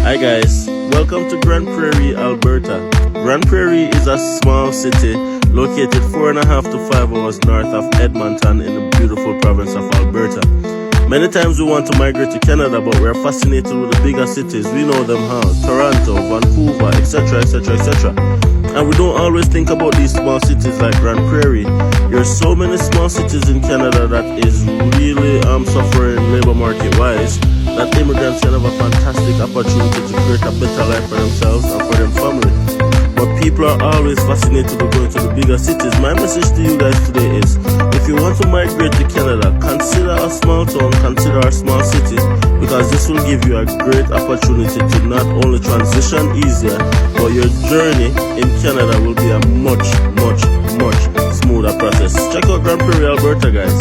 Hi guys, welcome to Grand Prairie, Alberta. Grand Prairie is a small city located 4.5 to 5 hours north of Edmonton in the beautiful province of Alberta. Many times we want to migrate to Canada, but we're fascinated with the bigger cities. We know them how: Toronto, Vancouver, etc, etc, etc. And we don't always think about these small cities like Grand Prairie. There's so many small cities in Canada that is really suffering labor market wise, that immigrants can have a fantastic opportunity to create a better life for themselves and for their family. But people are always fascinated with going to the bigger cities. My message to you guys today is, if you want to migrate to Canada, consider a small town, consider a small city, because this will give you a great opportunity to not only transition easier, but your journey in Canada will be a much smoother process. Check out Grand Prairie, Alberta, guys.